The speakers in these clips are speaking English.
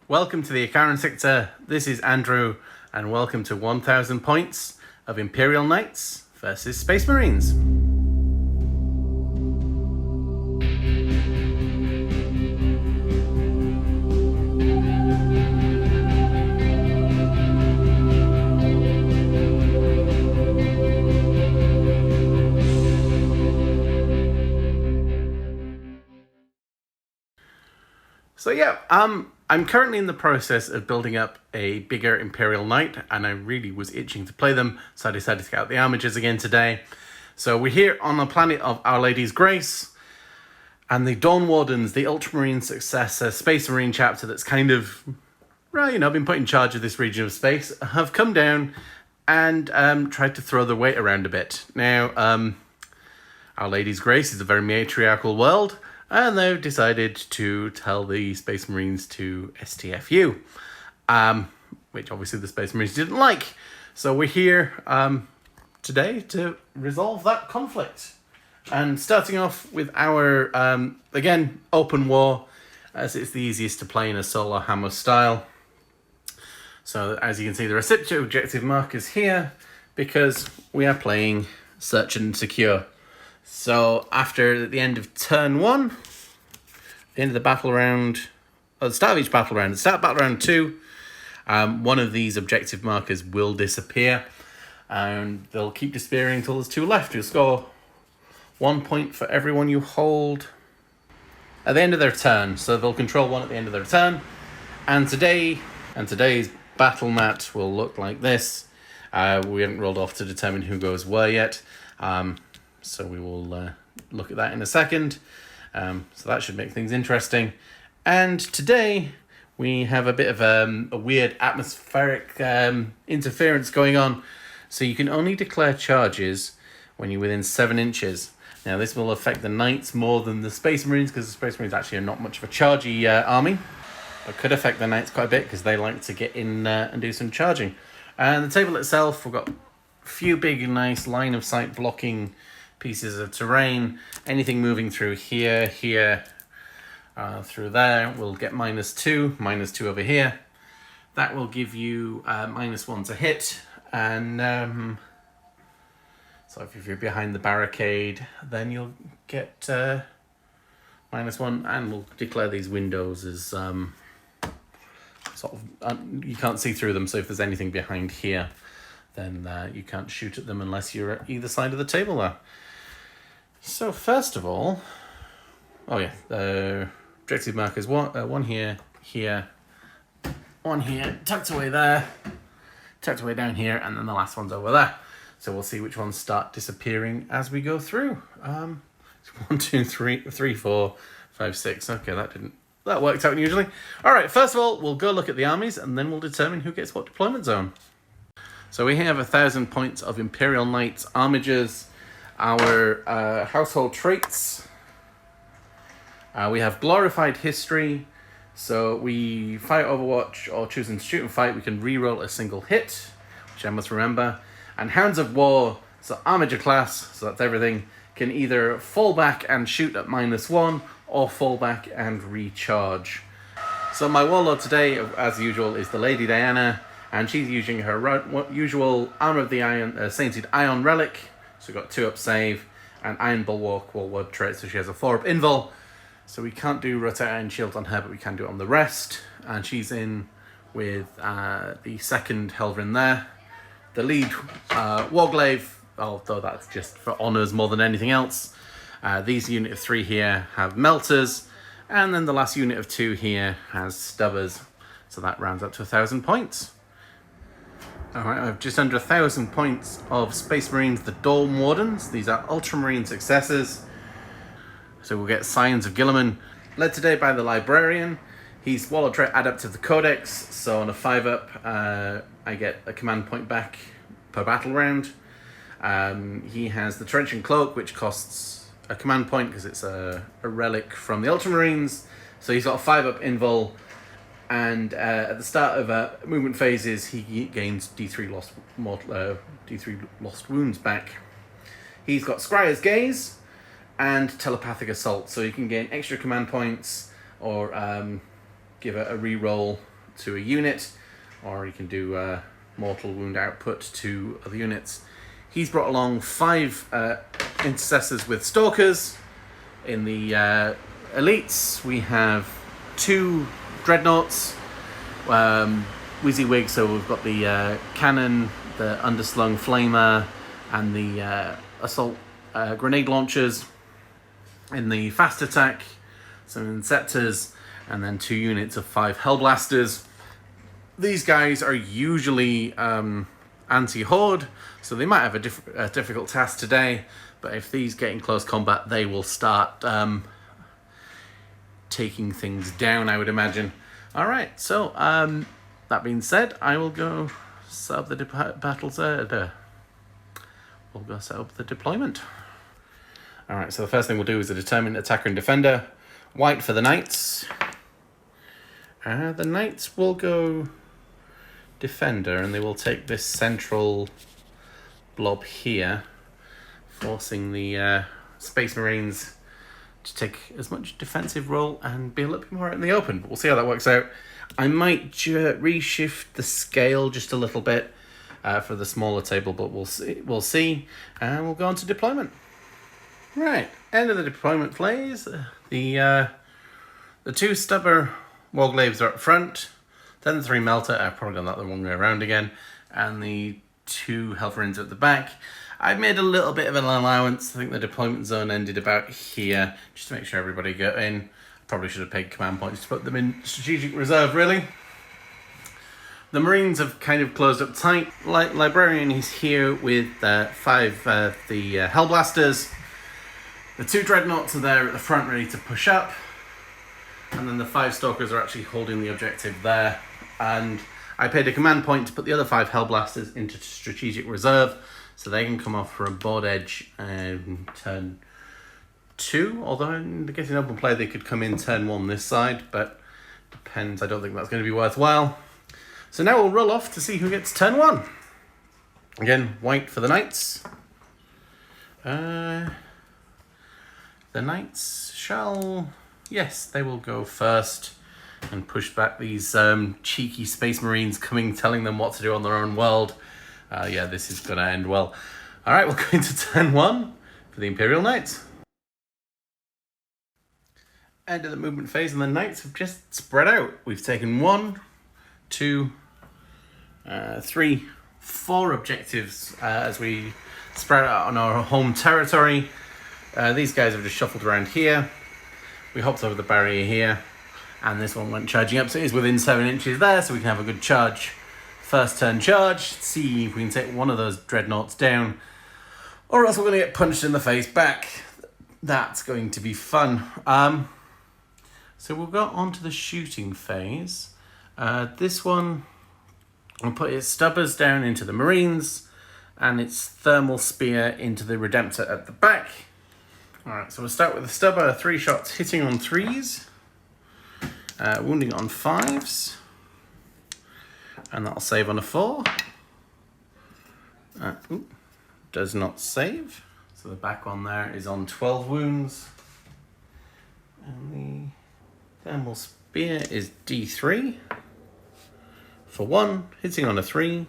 Welcome to the Icaran sector. This is Andrew, and welcome to 1000 points of Imperial Knights versus Space Marines. So yeah, I'm currently in the process of building up a bigger Imperial Knight, and I really was itching to play them, so I decided to get out the armigers again today. So we're here on the planet of Our Lady's Grace, and the Dawn Wardens, the ultramarine Successor Space Marine chapter that's kind of, been put in charge of this region of space, have come down and tried to throw their weight around a bit. Now, Our Lady's Grace is a very matriarchal world, and they've decided to tell the Space Marines to STFU, which obviously the Space Marines didn't like. So we're here today to resolve that conflict. And starting off with our, again, open war, as it's the easiest to play in a Solohammer style. So as you can see, there are 6 objective markers here, because we are playing Search and Secure. So after the end of turn 1, the end of the battle round, at the start of each battle round, the start of battle round 2, one of these objective markers will disappear, and they'll keep disappearing until there's 2 left. You'll score 1 point for everyone you hold at the end of their turn. So they'll control 1 at the end of their turn. And today's battle mat will look like this. We haven't rolled off to determine who goes where yet. So we will look at that in a second. So that should make things interesting. And today we have a bit of a weird atmospheric interference going on. So you can only declare charges when you're within 7 inches. Now this will affect the Knights more than the Space Marines, because the Space Marines actually are not much of a chargy army. It could affect the Knights quite a bit, because they like to get in and do some charging. And the table itself, we've got a few big, nice line of sight blocking pieces of terrain. Anything moving through here, through there will get -2, -2 over here. That will give you -1 to hit, and so if you're behind the barricade, then you'll get -1, and we'll declare these windows as sort of you can't see through them. So if there's anything behind here, then you can't shoot at them unless you're at either side of the table there. So first of all, objective markers, one here, 1 here, tucked away there, tucked away down here, and then the last one's over there. So we'll see which ones start disappearing as we go through. 1, 2, 3, 4, 5, 6. Okay, that worked out unusually. All right, first of all, we'll go look at the armies, and then we'll determine who gets what deployment zone. So we have 1000 points of Imperial Knights armigers. Our household traits. We have glorified history. So we fight Overwatch or choose Institute and fight. We can reroll a single hit, which I must remember. And Hounds of War, so armiger class, so that's everything, can either fall back and shoot at -1 or fall back and recharge. So my warlord today, as usual, is the Lady Diana, and she's using her usual Armor of the Iron, Sainted Ion Relic. So we've got 2-up save, and Iron Bulwark Warlord trait, so she has a 4-up invul. So we can't do Rotate Iron Shield on her, but we can do it on the rest. And she's in with the second Helverin there. The lead Warglaive, although that's just for honours more than anything else. These unit of 3 here have Melters, and then the last unit of 2 here has Stubbers. So that rounds up to 1000 points. Alright, I have just under 1000 points of Space Marines, the Dawn Wardens. These are ultramarine successors. So we'll get Scions of Guilliman, led today by the Librarian. He's Warlord trait Adept of the Codex, so on a 5-up, I get a command point back per battle round. He has the Trenchant Cloak, which costs a command point because it's a relic from the Ultramarines. So he's got a 5-up invul. And at the start of movement phases, he gains D3 lost wounds back. He's got Scryer's Gaze and Telepathic Assault, so you can gain extra command points or give it a reroll to a unit, or you can do mortal wound output to other units. He's brought along 5 intercessors with stalkers. In the elites, we have 2 dreadnoughts, WYSIWYG, so we've got the cannon, the underslung flamer, and the assault grenade launchers. In the fast attack, some Inceptors, and then 2 units of 5 Hellblasters. These guys are usually anti-horde, so they might have a difficult task today, but if these get in close combat, they will start taking things down, I would imagine. Alright, so that being said, I will go set up the we'll go set up the deployment. Alright, so the first thing we'll do is a determined attacker and defender. White for the knights. The knights will go defender, and they will take this central blob here, forcing the Space Marines to take as much defensive role and be a little bit more out in the open. But we'll see how that works out. I might reshift the scale just a little bit for the smaller table, but we'll see, and we'll go on to deployment. Right, end of the deployment phase. The 2 stubber Warglaves are up front, then the 3 melter. I've probably done that the wrong way around again, and the 2 Helferins at the back. I've made a little bit of an allowance. I think the deployment zone ended about here, just to make sure everybody got in. Probably should have paid command points to put them in strategic reserve, really. The Marines have kind of closed up tight. Librarian is here with 5 the Hellblasters. The 2 Dreadnoughts are there at the front ready to push up. And then the 5 Stalkers are actually holding the objective there. And I paid a command point to put the other 5 Hellblasters into strategic reserve, so they can come off for a board edge turn 2. Although in getting open play, they could come in turn 1 this side, but depends. I don't think that's going to be worthwhile. So now we'll roll off to see who gets turn 1. Again, white for the knights. The knights shall... Yes, they will go first and push back these cheeky Space Marines coming, telling them what to do on their own world. Yeah, this is going to end well. All right, we'll go into turn 1 for the Imperial Knights. End of the movement phase, and the Knights have just spread out. We've taken 1, 2, 3, 4 objectives as we spread out on our home territory. These guys have just shuffled around here. We hopped over the barrier here, and this one went charging up, so it is within 7 inches there, so we can have a good charge. First turn charge, see if we can take one of those dreadnoughts down, or else we're going to get punched in the face back. That's going to be fun. So we'll go on to the shooting phase. This one, we'll put its stubbers down into the Marines, and its thermal spear into the Redemptor at the back. Alright, so we'll start with the stubber, 3 shots hitting on 3s, wounding on 5s, and that'll save on a 4. Does not save. So the back one there is on 12 wounds. And the thermal spear is D3 for 1, hitting on a 3.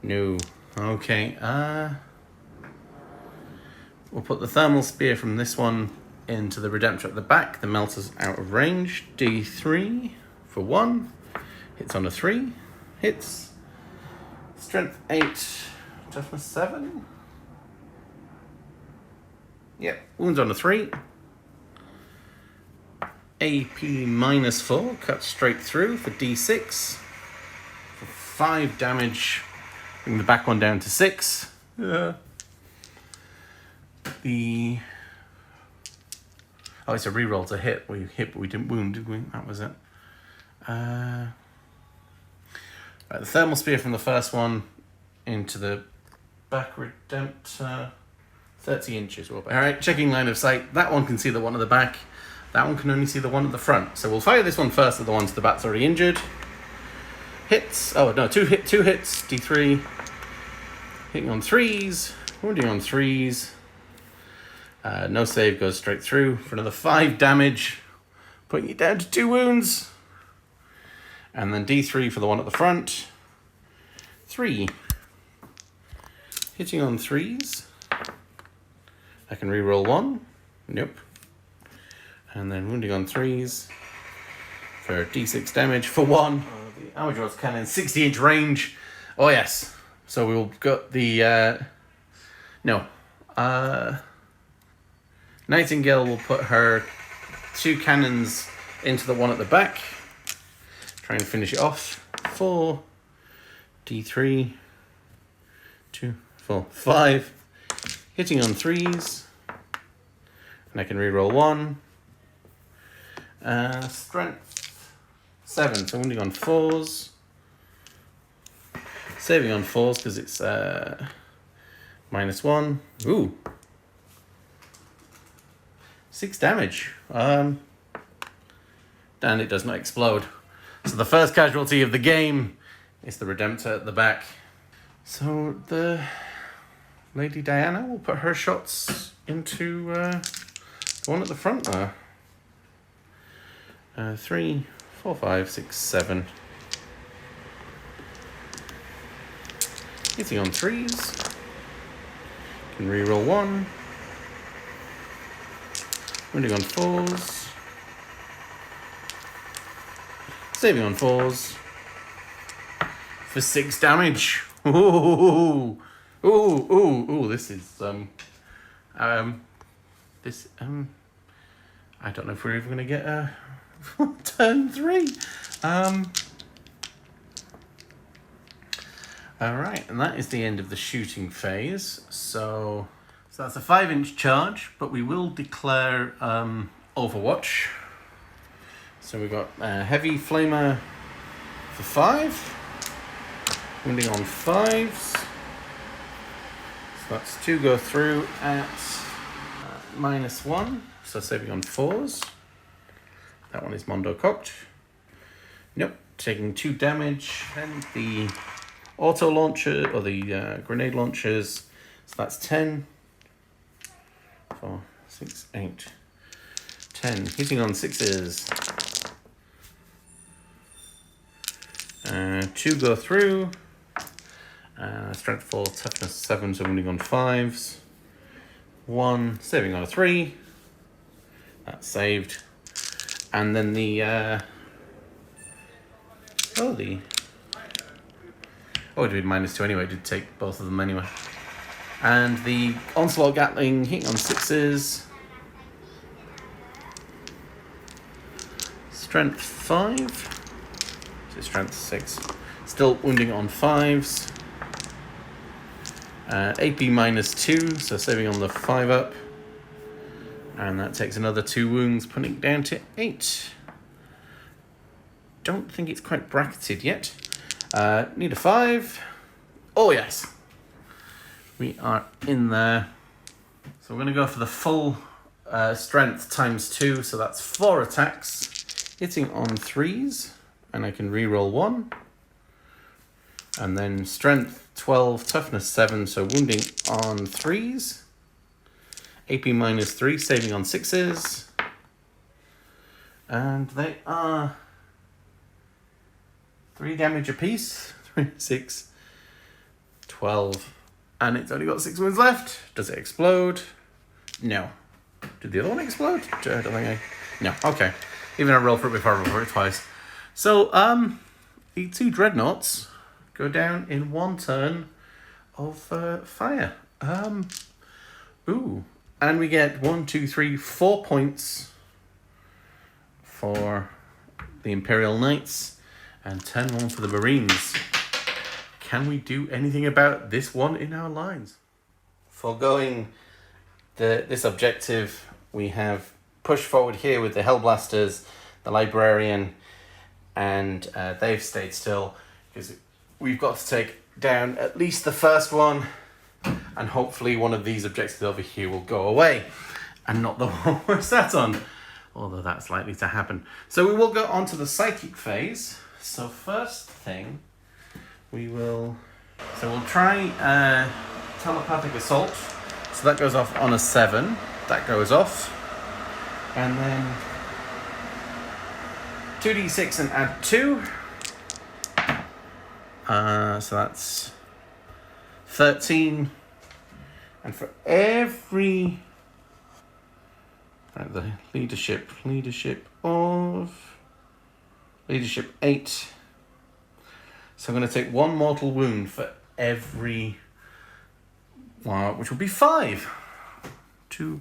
No. Okay, we'll put the thermal spear from this one into the Redemptor at the back. The melter's out of range. D3 for 1. Hits on a 3. Hits. Strength 8. Toughness 7. Yep. Wounds on a 3. AP minus 4. Cuts straight through for D6. For 5 damage. Bring the back one down to 6. It's a reroll to hit. We hit, but we didn't wound, did we? That was it. Right, the thermal spear from the first one into the back Redemptor, 30 inches. All right, checking line of sight. That one can see the one at the back. That one can only see the one at the front. So we'll fire this one first at the one to the back's already injured. Hits. Oh no, two hits. D3. Hitting on 3s. Wounding on 3s. No save, goes straight through for another 5 damage, putting it down to 2 wounds. And then D3 for the one at the front. 3. Hitting on 3s. I can reroll 1. Nope. And then wounding on 3s for D6 damage for 1. The Armored Droids cannon, 60-inch range. Oh yes. So we'll got the Nightingale will put her 2 cannons into the one at the back. Try and finish it off. 4, D3, 2, 4, 5. Hitting on 3s. And I can reroll 1. Strength 7, so wounding on 4s. Saving on 4s because it's -1. Ooh. 6 damage. And it does not explode. So the first casualty of the game is the Redemptor at the back. So the Lady Diana will put her shots into the one at the front there. 3, 4, 5, 6, 7. Hitting on 3s. Can reroll 1. Wounding on 4s. Saving on 4s. For 6 damage. Ooh. Ooh. This is I don't know if we're even gonna get a turn 3. Alright, and that is the end of the shooting phase. So that's a 5-inch charge, but we will declare Overwatch. So we've got Heavy Flamer for 5. Wounding on 5s. So that's 2 go through at -1. So saving on 4s. That one is Mondo cocked. Nope, taking 2 damage. And the auto launcher, or the grenade launchers. So that's 10. 4, 6, 8, 10. Hitting on 6s. 2 go through. Strength 4, toughness 7, so wounding on 5s. 1, saving on a 3. That's saved. And then the it did -2 anyway, it did take both of them anyway. And the Onslaught Gatling hitting on 6s. Strength 5. So strength 6. Still wounding on 5s. AP -2, so saving on the 5 up. And that takes another 2 wounds, putting it down to 8. Don't think it's quite bracketed yet. Need a 5. Oh yes. We are in there. So we're going to go for the full strength ×2, so that's 4 attacks. Hitting on 3s, and I can reroll 1. And then strength 12, toughness 7, so wounding on 3s. AP -3, saving on 6s. And they are 3 damage apiece. 3, 6, 12. And it's only got 6 wounds left. Does it explode? No. Did the other one explode? I don't think No, okay. Even I rolled for it before, I rolled for it twice. So, the 2 dreadnoughts go down in 1 turn of fire. Ooh. And we get 1, 2, 3, 4 points for the Imperial Knights and 10 for the Marines. Can we do anything about this one in our lines? Foregoing this objective, we have pushed forward here with the Hellblasters, the Librarian, and they've stayed still because we've got to take down at least the first one, and hopefully one of these objectives over here will go away and not the one we're sat on, although that's likely to happen. So we will go on to the psychic phase. So first thing, we'll try telepathic assault. So that goes off on a 7. That goes off. And then 2d6 and add 2. So that's 13. And for every... Right, the leadership of... Leadership 8. So I'm going to take 1 mortal wound for every... which will be 5. 2...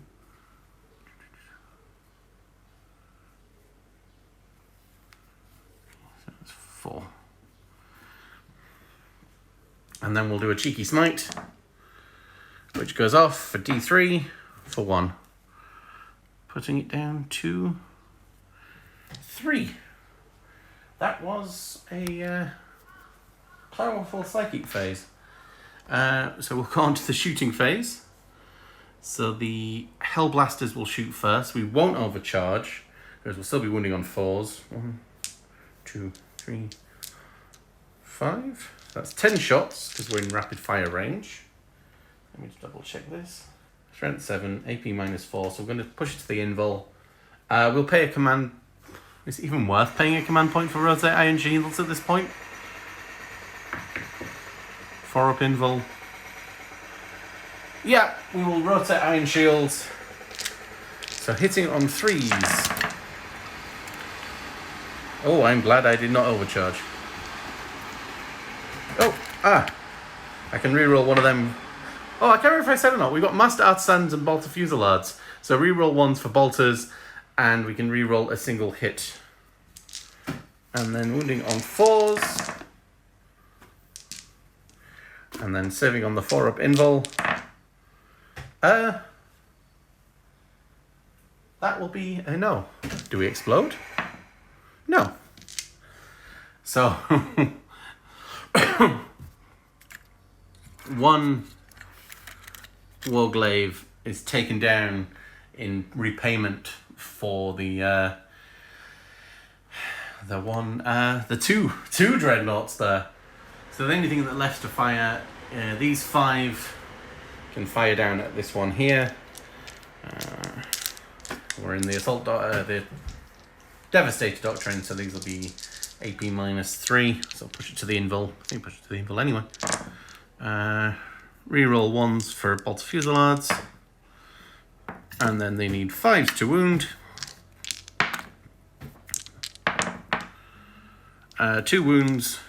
So that's 4. And then we'll do a cheeky smite, which goes off for D3 for 1. Putting it down to 3. That was a powerful psychic phase. So we'll go on to the shooting phase. So the Hellblasters will shoot first. We won't overcharge, because we'll still be wounding on 4s. 1, 2, 3, 5. That's 10 shots, because we're in rapid fire range. Let me just double check this. Strength 7, AP -4, so we're going to push it to the invul. We'll pay a command... Is it even worth paying a command point for rotate iron shields at this point? 4 up invul. Yeah, we will rotate iron shields. So hitting on 3s. Oh, I'm glad I did not overcharge. I can reroll one of them. Oh, I can't remember if I said or not. We've got Master Artisans and Bolter Fusilards. So reroll 1s for Bolters, and we can reroll a single hit. And then wounding on 4s. And then saving on the 4 up invul. That will be a no. Do we explode? No. So... 1 Warglaive is taken down in repayment for the two dreadnoughts there. So the only thing that left to fire, these 5 can fire down at this one here. We're in the assault, the Devastator Doctrine, so these will be AP -3. So I'll push it to the invul. I think push it to the invul anyway. Reroll 1s for Bolter Fusilards. And then they need 5s to wound. 2 wounds.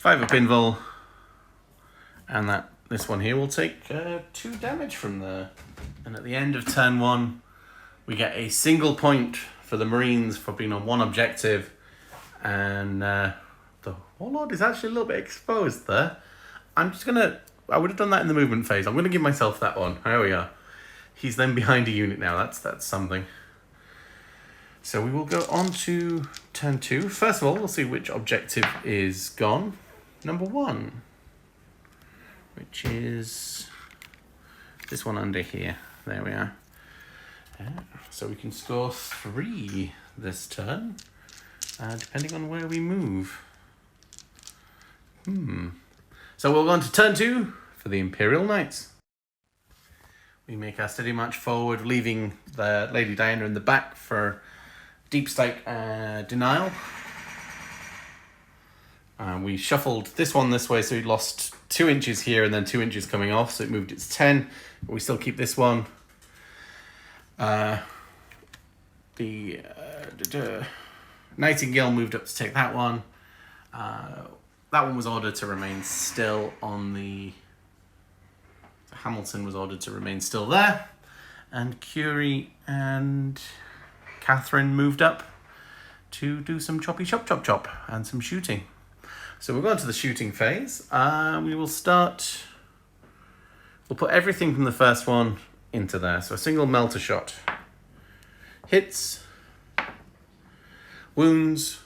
5 up invul. And this one here will take 2 damage from there. And at the end of turn 1, we get a single point for the Marines for being on 1 objective. And the Warlord is actually a little bit exposed there. I would have done that in the movement phase. I'm gonna give myself that one. There we are. He's then behind a unit now. That's something. So we will go on to turn 2. First of all, we'll see which objective is gone. Number 1, which is this one under here. There we are. So we can score 3 this turn, depending on where we move. So we'll go on to turn 2 for the Imperial Knights. We make our steady march forward, leaving the Lady Diana in the back for deep strike denial. We shuffled this one this way, so we lost 2 inches here and then 2 inches coming off, so it moved its 10, but we still keep this one. The Nightingale moved up to take that one. That one was ordered to remain still on the... Hamilton was ordered to remain still there. And Curie and Catherine moved up to do some choppy chop and some shooting. So we're going to the shooting phase. We will start... We'll put everything from the first one into there. So a single melter shot. Hits. Wounds.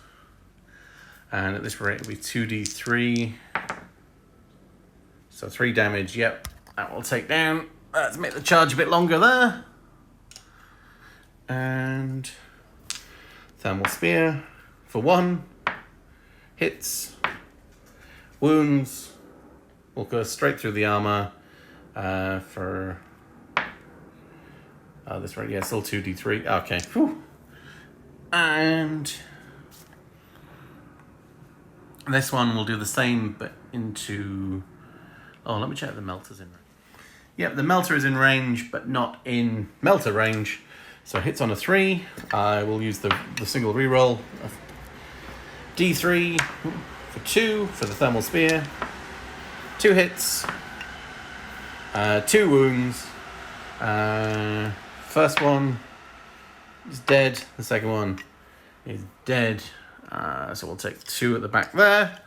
And at this rate it'll be 2d3. So 3 damage, yep. That will take down. Let's make the charge a bit longer there. And Thermal Spear for 1. Hits. Wounds. We'll go straight through the armor for... this right, yeah, still 2d3. Okay. Whew. And This one will do the same, but into... Oh, let me check if the melter's in range. Yep, the melter is in range, but not in melter range. So it hits on a 3. I will use the single reroll of D3 for 2 for the thermal spear. 2 hits. 2 wounds. First one is dead. The second one is dead. So we'll take 2 at the back there.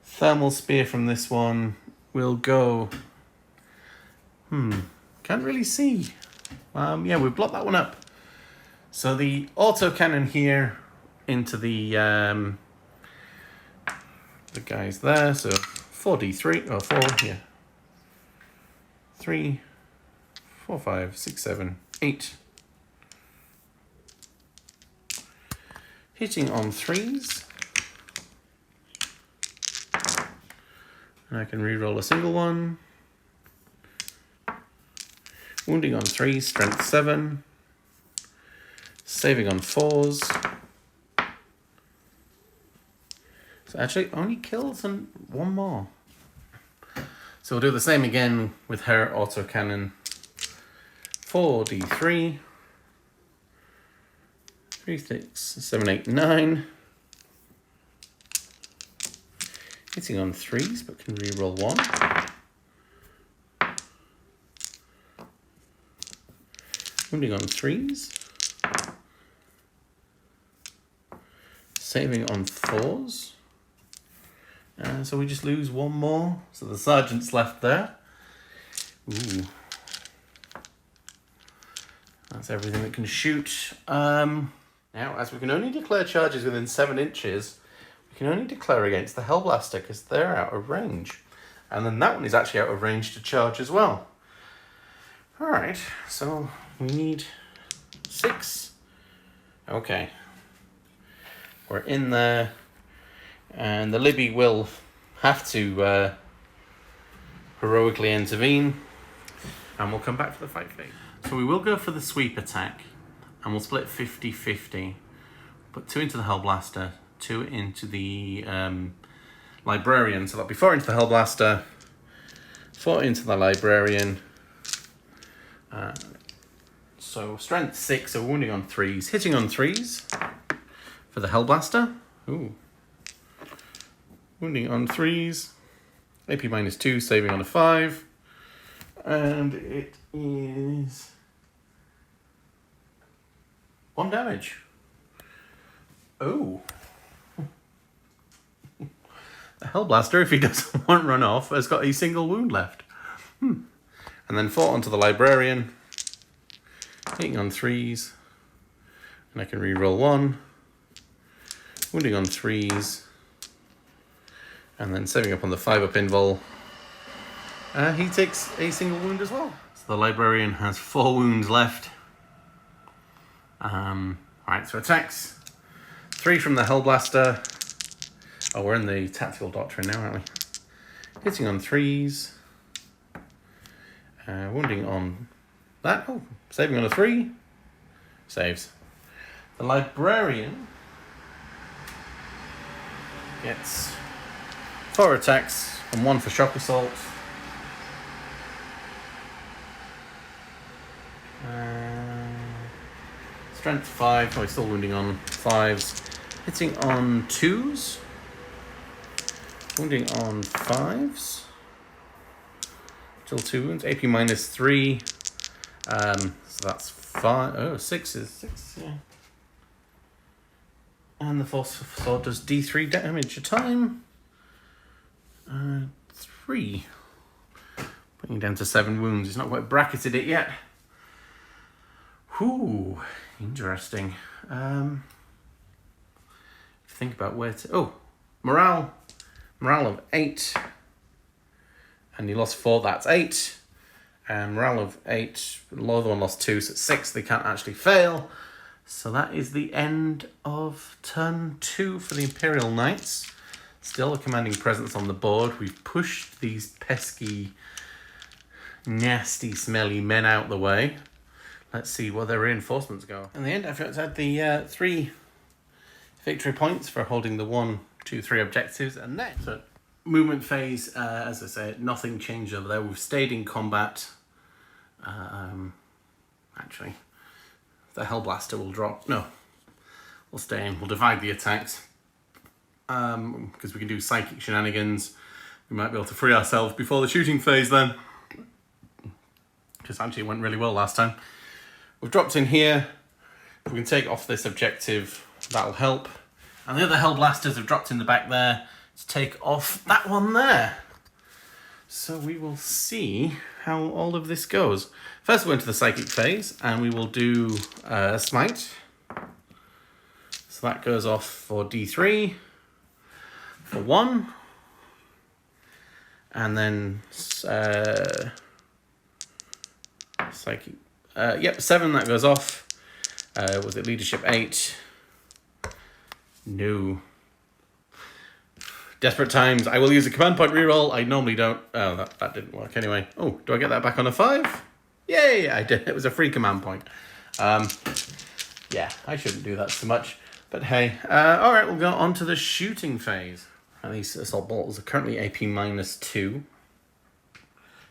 Thermal spear from this one will go... Can't really see. Yeah, we've blocked that one up. So the autocannon here into the guys there. So 4d3, or 4, yeah. 3, 4, 5, 6, 7, 8. Hitting on 3s. And I can re-roll a single one. Wounding on 3s, strength 7. Saving on 4s. So actually only kills and 1 more. So we'll do the same again with her autocannon. 4d3. 3, 6, 7, 8, 9. Hitting on 3s, but can re-roll 1. Wounding on 3s. Saving on 4s. So we just lose 1 more. So the sergeant's left there. Ooh. That's everything that can shoot. Now, as we can only declare charges within 7 inches, we can only declare against the Hellblaster because they're out of range. And then that one is actually out of range to charge as well. Alright, so we need 6. Okay. We're in there. And the Libby will have to heroically intervene. And we'll come back for the fight phase. So we will go for the sweep attack. And we'll split 50-50. Put 2 into the Hellblaster, 2 into the Librarian. So that'll be 4 into the Hellblaster, 4 into the Librarian. So strength 6, so wounding on 3s. Hitting on 3s for the Hellblaster. Ooh. Wounding on 3s. AP minus 2, saving on a 5. And it is 1 damage. Oh. The Hellblaster, if he doesn't want run off, has got a single wound left. And then 4 onto the Librarian. Hitting on 3s. And I can re-roll 1. Wounding on 3s. And then saving up on the 5-up invul. He takes a single wound as well. So the Librarian has 4 wounds left. Alright, so attacks. 3 from the Hellblaster. Oh, we're in the Tactical Doctrine now, aren't we? Hitting on 3s. Wounding on that. Oh, saving on a 3. Saves. The Librarian gets 4 attacks and 1 for Shock Assault. Strength 5. Oh, he's still wounding on 5s. Hitting on 2s. Wounding on 5s. Still 2 wounds. AP minus 3. So that's 5. Oh, 6 is 6, yeah. And the Force Sword does D3 damage a time. 3. Putting down to 7 wounds. He's not quite bracketed it yet. Whew. Interesting. Think about where to... Oh, morale. Morale of 8. And he lost 4, that's 8. And morale of 8. The other one lost 2, so it's 6. They can't actually fail. So that is the end of turn 2 for the Imperial Knights. Still a commanding presence on the board. We've pushed these pesky, nasty, smelly men out the way. Let's see where their reinforcements go. In the end, I've had the 3 victory points for holding the 1, 2, 3 objectives, and then so movement phase. As I say, nothing changed over there. We've stayed in combat. Actually, the Hellblaster will drop. No, we'll stay in. We'll divide the attacks because we can do psychic shenanigans. We might be able to free ourselves before the shooting phase then. Because actually it went really well last time. We've dropped in here. If we can take off this objective, that'll help. And the other Hellblasters have dropped in the back there to take off that one there. So we will see how all of this goes. First we'll go into the psychic phase and we will do smite. So that goes off for D3 for 1. And then psychic, 7, that goes off. Was it leadership 8? No. Desperate times. I will use a command point reroll. I normally don't. Oh, that didn't work anyway. Oh, do I get that back on a 5? Yay, I did. It was a free command point. Yeah, I shouldn't do that so much. But hey, all right, we'll go on to the shooting phase. And these assault bolts are currently AP -2.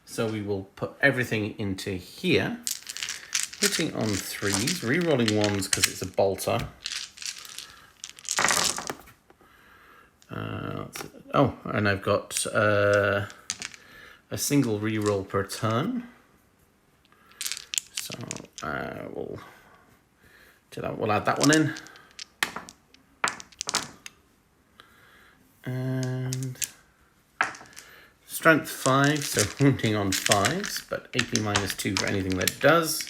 So we will put everything into here. Hitting on 3s, rerolling 1s because it's a bolter. Oh, and I've got a single reroll per turn. So we'll do that. We'll add that one in. And strength 5, so wounding on 5s, but AP -2 for anything that it does.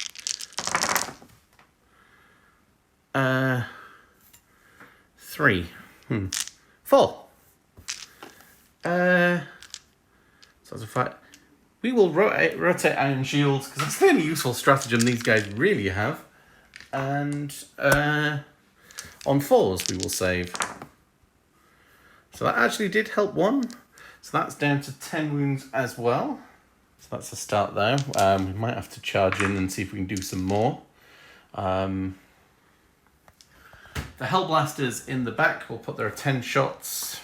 3. 4. So that's a 5. We will rotate iron shields because that's the only useful stratagem these guys really have. And on 4s we will save. So that actually did help 1. So that's down to 10 wounds as well. So that's a start there. We might have to charge in and see if we can do some more. The Hellblasters in the back will put their 10 shots.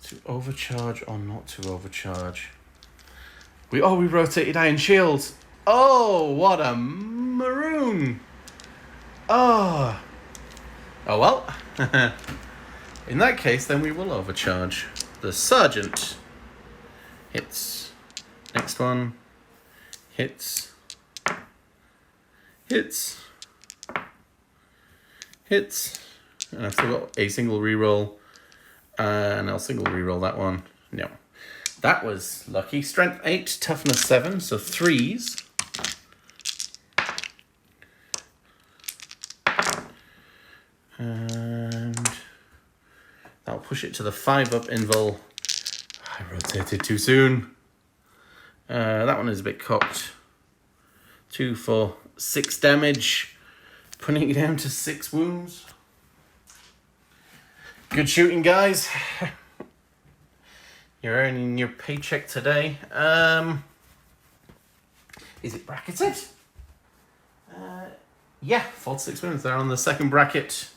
To overcharge or not to overcharge? We rotated iron shields. Oh, what a maroon. Oh well. In that case, then we will overcharge. The Sergeant hits. Next one hits. Hits. Hits. And I've still got a single reroll. And I'll single reroll that one. No. That was lucky. Strength 8, toughness 7, so 3s. And that'll push it to the 5-up invul. I rotated too soon. That one is a bit cocked. 2 for 6 damage. Putting it down to 6 wounds. Good shooting, guys. You're earning your paycheck today. Is it bracketed? Yeah, 4 to 6 wounds. They're on the second bracket.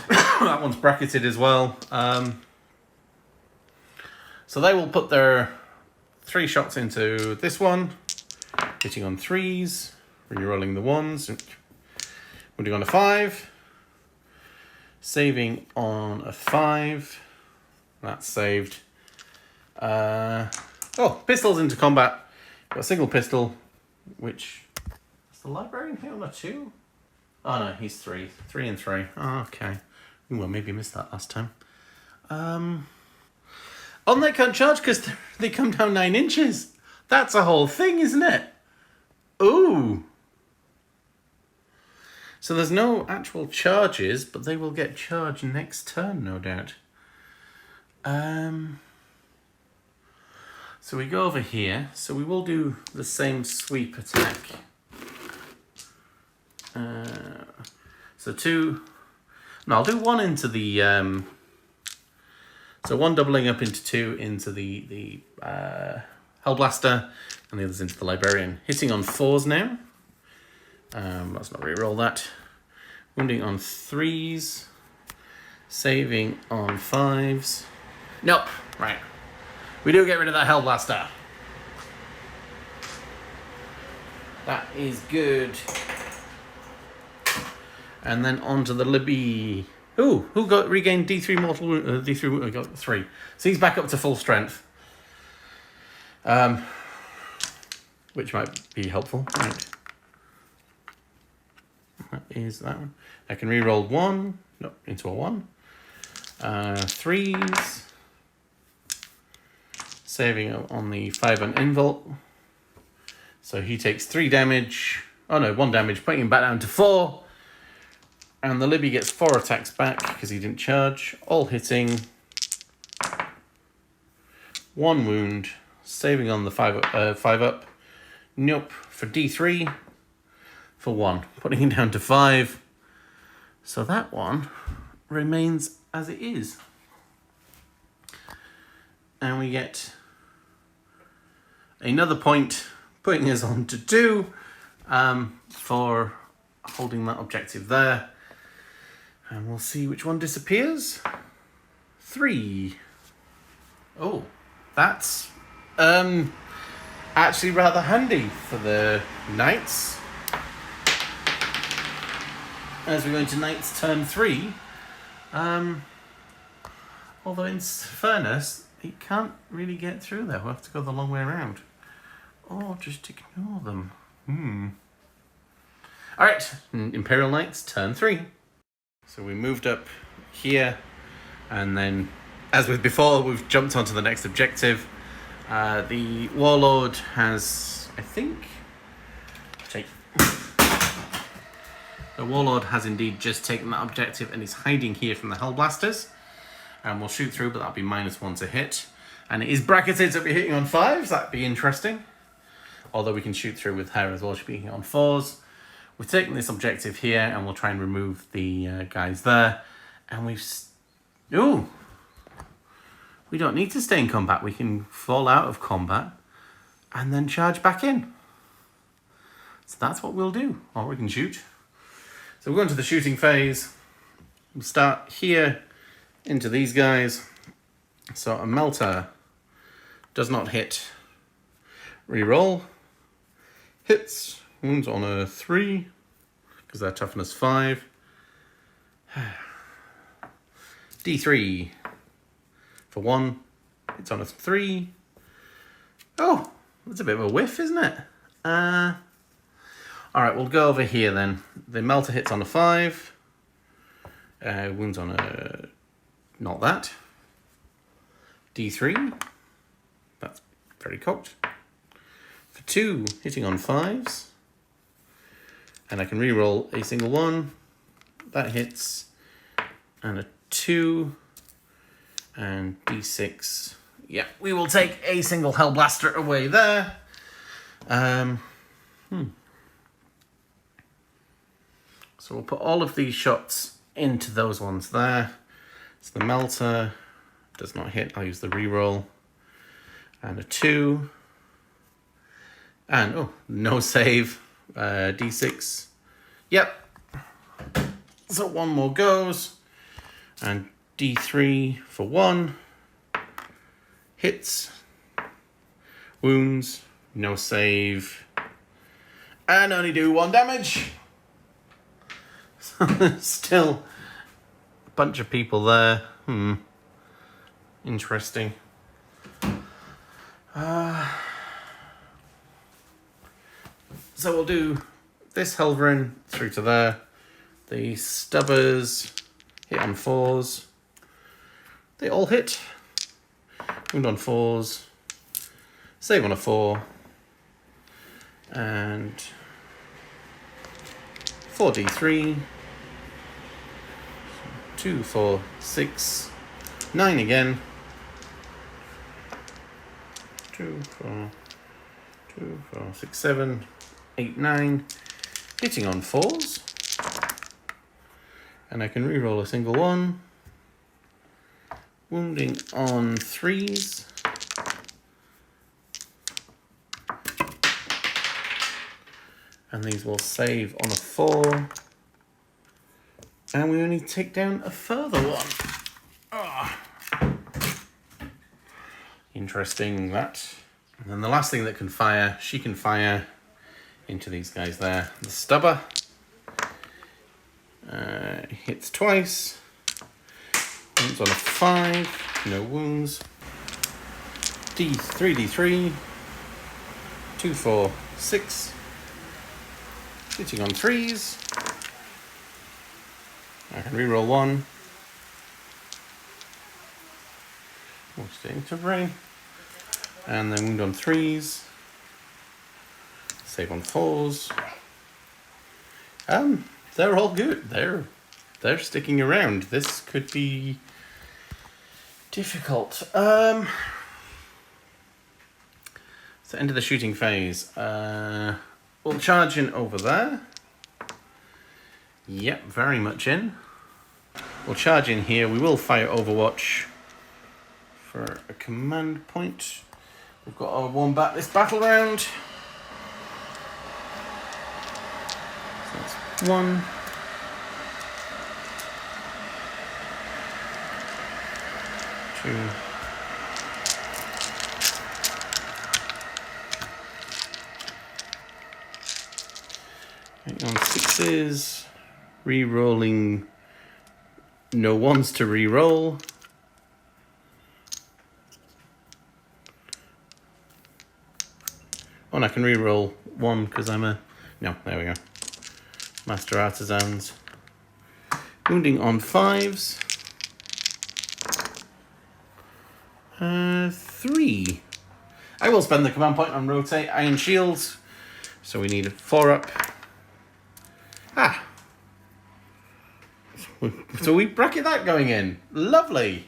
That one's bracketed as well. So they will put their 3 shots into this one. Hitting on 3s. Rerolling the 1s. Wounding on a 5. Saving on a 5. That's saved. Pistols into combat. Got a single pistol, which is the librarian here on a 2? Oh no, he's 3. 3 and 3. Oh, okay. Well, maybe I missed that last time. They can't charge because they come down 9 inches. That's a whole thing, isn't it? Ooh. So there's no actual charges, but they will get charged next turn, no doubt. So we go over here. So we will do the same sweep attack. So 2... No, I'll do 1 into the... So 1 doubling up into 2 into the Hellblaster, and the others into the Librarian. Hitting on 4s now. Let's not re-roll that. Wounding on 3s. Saving on 5s. Nope. Right. We do get rid of that Hellblaster. That is good. And then onto the Libby. Ooh, who got regained D3 mortal wound? D3 got 3. So he's back up to full strength. Which might be helpful. Right. That is that one. I can re-roll 1. No, into a 1. 3s. Saving on the 5 on Invult. So he takes 3 damage. Oh no, 1 damage, putting him back down to 4. And the Libby gets 4 attacks back because he didn't charge. All hitting. 1 wound. Saving on the 5 up. Nope. For D3. For 1. Putting him down to 5. So that one remains as it is. And we get another point, putting us on to 2 for holding that objective there. And we'll see which one disappears. 3. Oh, that's actually rather handy for the knights. As we go into knights turn 3. Although in fairness, it can't really get through there. We'll have to go the long way around. Or just ignore them. Alright, Imperial Knights, turn 3. So we moved up here, and then, as with before, we've jumped onto the next objective. The Warlord has, I think... The Warlord has indeed just taken that objective and is hiding here from the Hellblasters. And we'll shoot through, but that'll be -1 to hit. And it is bracketed, so we're hitting on 5s. That'd be interesting. Although we can shoot through with her as well. She'll be hitting on 4s. We've taken this objective here, and we'll try and remove the guys there. And we've... Ooh! We don't need to stay in combat. We can fall out of combat and then charge back in. So that's what we'll do. Or we can shoot. So we're going to the shooting phase. We'll start here into these guys. So a Melter does not hit. Reroll. Hits. Wounds on a 3. Because they're toughness 5. D3. For 1. It's on a 3. Oh, that's a bit of a whiff, isn't it? Alright, we'll go over here then. The Melter hits on a 5. Wounds on a... Not that. D3. That's very cocked. For 2, hitting on 5s. And I can re-roll a single 1. That hits. And a 2. And D6. Yeah, we will take a single Hellblaster away there. So we'll put all of these shots into those ones there. So the Melter does not hit. I'll use the reroll. And a 2. And, oh, no save. D6. Yep. So 1 more goes. And D3 for 1. Hits. Wounds. No save. And only do 1 damage. Still a bunch of people there. Interesting. So we'll do this Helverin through to there. The Stubbers hit on 4s. They all hit. Wound on 4s. Save on a 4. And 4d3. 2, 4, 6. 9 again. 2, 4, 2, 4, 6, 7, 8, 9. Hitting on 4s. And I can re-roll a single 1. Wounding on 3s. And these will save on a 4. And we only take down a further one. Oh. Interesting, that. And then the last thing that can fire, she can fire into these guys there. The stubber. Hits twice. Wounds on a 5. No wounds. 3d3. 2, 4, 6. Hitting on 3s. I can reroll 1. We'll stay into rain. And then wound on 3s. Save on 4s. They're all good. They're sticking around. This could be difficult. So end of the shooting phase. We'll charge in over there. Yep, very much in. We'll charge in here. We will fire Overwatch for a command point. We've got our one this battle round. So that's 1. Two. On 6s, re-rolling no 1s to re-roll. Oh, and I can re-roll 1 because I'm a... No, there we go. Master Artisans. Wounding on 5s. 3. I will spend the command point on rotate Iron Shields. So we need a 4 up. Ah. So we bracket that going in. Lovely.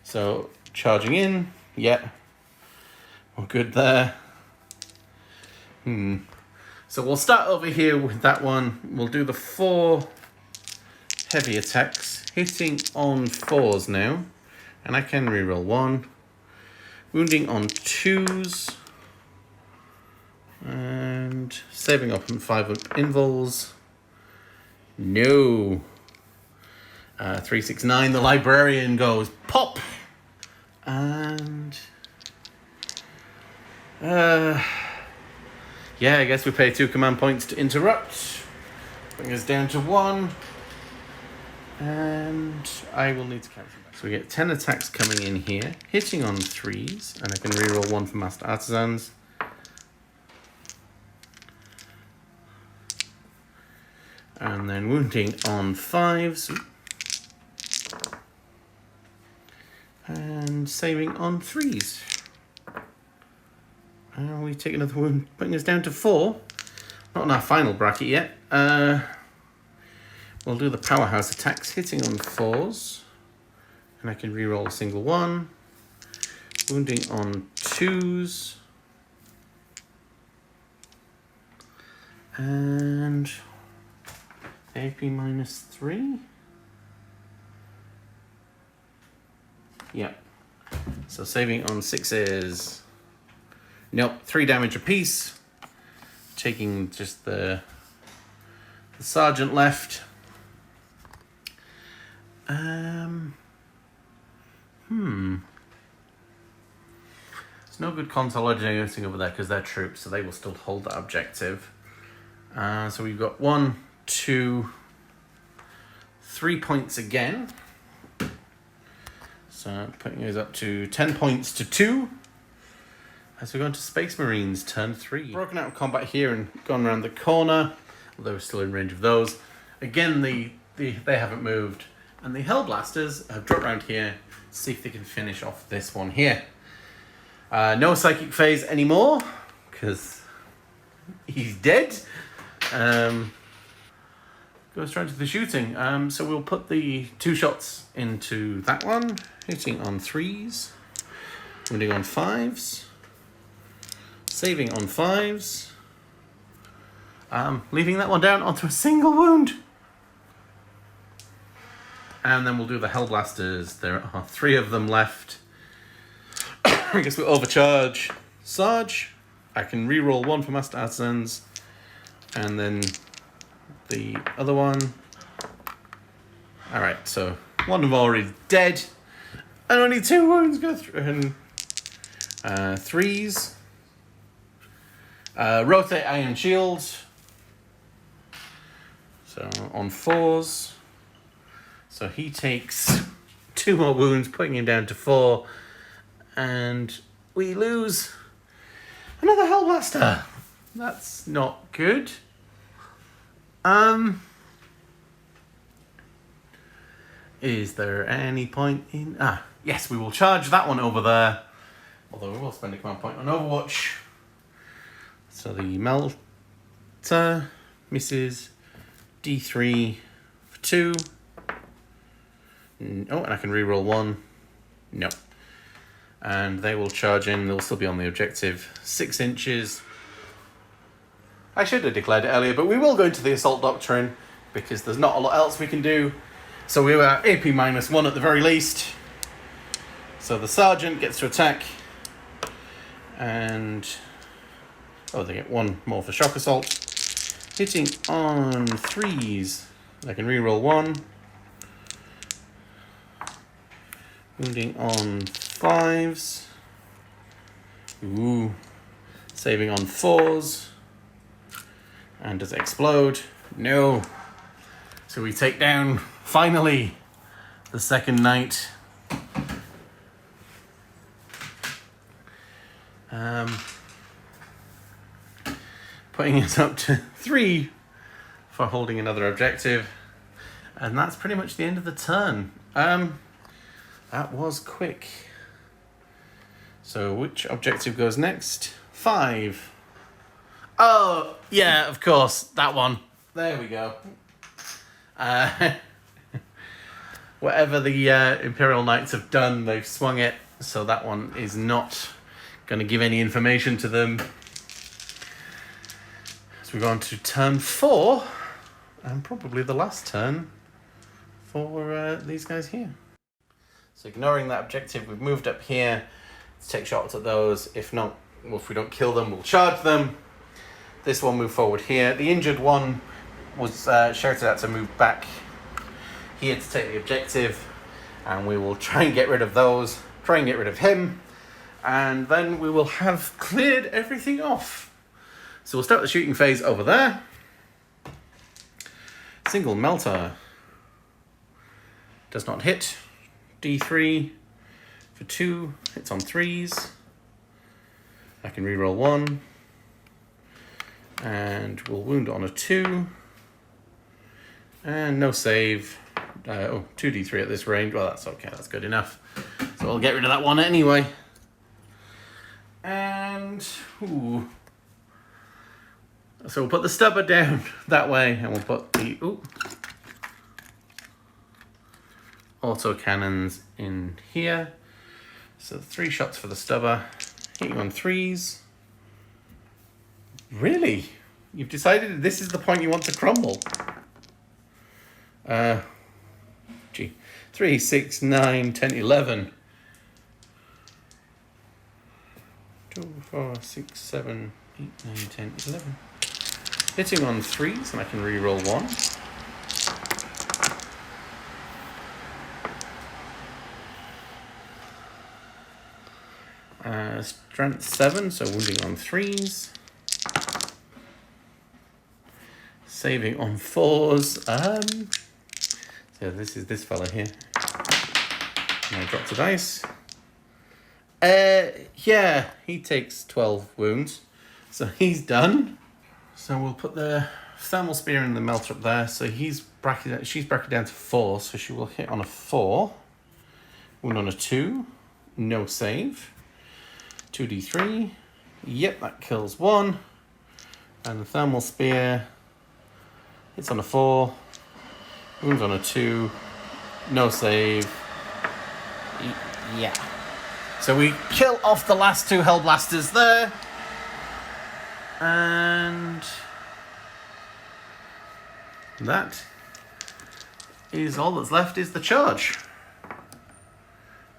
So charging in. Yeah. We're good there. So we'll start over here with that one. We'll do the 4 heavy attacks. Hitting on 4s now. And I can reroll 1. Wounding on 2s. And saving up on 5 invols. No. 3, 6, 9. The librarian goes pop. And yeah, I guess we pay 2 command points to interrupt. Bring us down to 1. And I will need to cancel back. So we get 10 attacks coming in here. Hitting on 3s. And I can reroll 1 for Master Artisans. And then wounding on 5s. And saving on 3s. And we take another wound, putting us down to 4. Not in our final bracket yet. We'll do the powerhouse attacks, hitting on 4s. And I can reroll a single 1. Wounding on 2s. And AP minus 3. Yep. So saving on 6s. Nope, 3 damage apiece. Taking just the sergeant left. It's no good consolidating over there because they're troops, so they will still hold that objective. So we've got 1, 2, 3 points again. So putting us up to 10 points to 2. As we go into Space Marines, turn 3. Broken out of combat here and gone around the corner, although we're still in range of those. Again, they haven't moved. And the Hellblasters have dropped around here to see if they can finish off this one here. No psychic phase anymore, because he's dead. Goes straight to the shooting. So we'll put the 2 shots into that one, hitting on 3s, wounding on 5s, saving on 5s, leaving that one down onto a single wound. And then we'll do the Hellblasters. There are 3 of them left. I guess we overcharge Sarge. I can re-roll 1 for Master Artisans, and then the other one. Alright, so 1 of already dead, and only 2 wounds go through, and 3s. Rotate Iron Shield. So on 4s. So he takes 2 more wounds, putting him down to 4. And we lose another Hellblaster. That's not good. Is there any point in... yes, we will charge that one over there. Although we will spend a command point on Overwatch. So the Melter misses D3 for 2. Oh, and I can reroll 1. No. And they will charge in. They'll still be on the objective. 6 inches. I should have declared it earlier, but we will go into the Assault Doctrine because there's not a lot else we can do. So we were AP -1 at the very least. So the Sergeant gets to attack. And... oh, they get 1 more for Shock Assault. Hitting on 3s. I can reroll 1. Wounding on 5s. Ooh. Saving on 4s. And does it explode? No. So we take down, finally, the second knight. Putting us up to 3 for holding another objective. And that's pretty much the end of the turn. That was quick. So which objective goes next? 5. Oh, yeah, of course, that one. There we go. Whatever the Imperial Knights have done, they've swung it. So that one is not going to give any information to them. So we go on to turn 4. And probably the last turn for these guys here. So ignoring that objective, we've moved up here to take shots at those. If not, well, if we don't kill them, we'll charge them. This one moved forward here. The injured one was shouted at to move back here to take the objective. And we will try and get rid of those. Try and get rid of him. And then we will have cleared everything off. So we'll start the shooting phase over there. Single Melter. Does not hit. D3 for 2. Hits on 3s. I can reroll 1. And we'll wound on a 2. And no save. 2d3 at this range. Well, that's okay. That's good enough. So we'll get rid of that one anyway. And... ooh. So we'll put the stubber down that way. And we'll put the... ooh. Auto cannons in here. So 3 shots for the stubber. Hitting on 3s. Really? You've decided this is the point you want to crumble? 3, 6, 9, 10, 11. 2, 4, 6, 7, 8, 9, 10, 11. Hitting on 3s, and I can re-roll 1. Strength 7, so wounding on 3s. Saving on 4s. So this is this fella here. And I drop the dice. Yeah, he takes 12 wounds. So he's done. So we'll put the thermal spear and the melter up there. So she's bracketed down to 4, so she will hit on a 4. Wound on a 2. No save. 2d3. Yep, that kills 1. And the thermal spear hits on a 4. Wounds on a 2. No save. Yeah. So we kill off the last 2 Hellblasters there. And that is all that's left is the charge.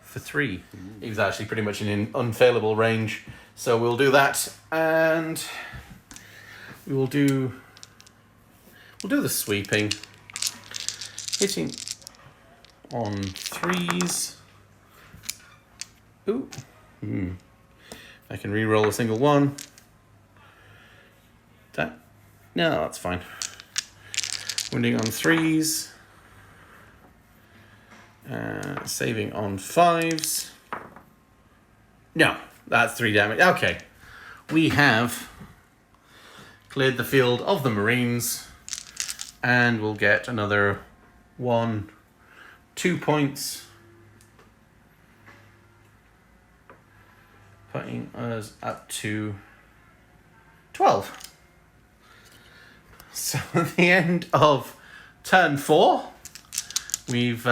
For 3. He was actually pretty much in unfailable range. So we'll do that, and we'll do the sweeping, hitting on 3s. Ooh, I can re-roll a single one. No, that's fine. Wounding on 3s, saving on 5s. No, that's 3 damage. Okay, we have cleared the field of the Marines, and we'll get another 1, 2 points, putting us up to 12. So at the end of turn 4, we've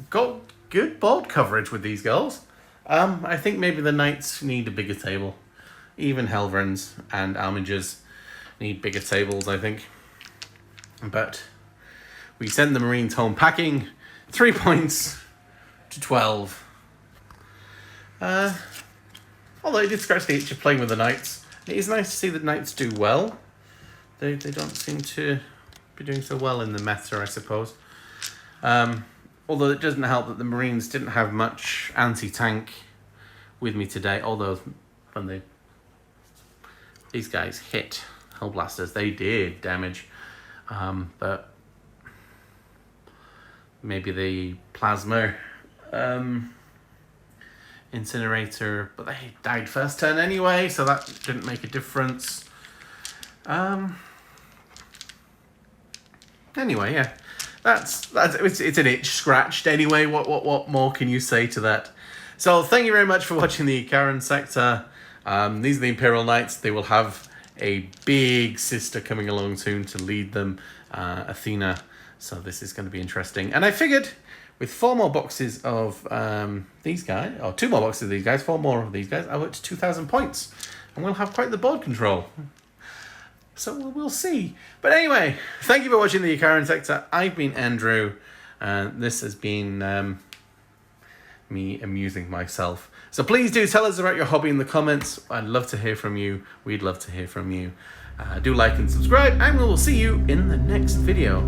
got good board coverage with these girls. I think maybe the Knights need a bigger table. Even Helverins and Armigers need bigger tables, I think. But we send the Marines home packing. 3 points to 12. Although it did scratch the itch of playing with the Knights. It is nice to see that Knights do well. They don't seem to be doing so well in the meta, I suppose. Although it doesn't help that the Marines didn't have much anti-tank with me today. Although when these guys hit Hellblasters, they did damage. But maybe the Plasma Incinerator, but they died first turn anyway, so that didn't make a difference. Anyway, yeah, it's an itch scratched anyway. What more can you say to that? So thank you very much for watching the Icaran sector. These are the Imperial Knights. They will have a big sister coming along soon to lead them, Athena. So this is going to be interesting. And I figured with 4 more boxes of these guys, or 2 more boxes of these guys, 4 more of these guys, I'm up to 2,000 points. And we'll have quite the board control. So we'll see. But anyway, thank you for watching the Icaran sector. I've been Andrew. This has been me amusing myself. So please do tell us about your hobby in the comments. I'd love to hear from you. We'd love to hear from you. Do like and subscribe, and we will see you in the next video.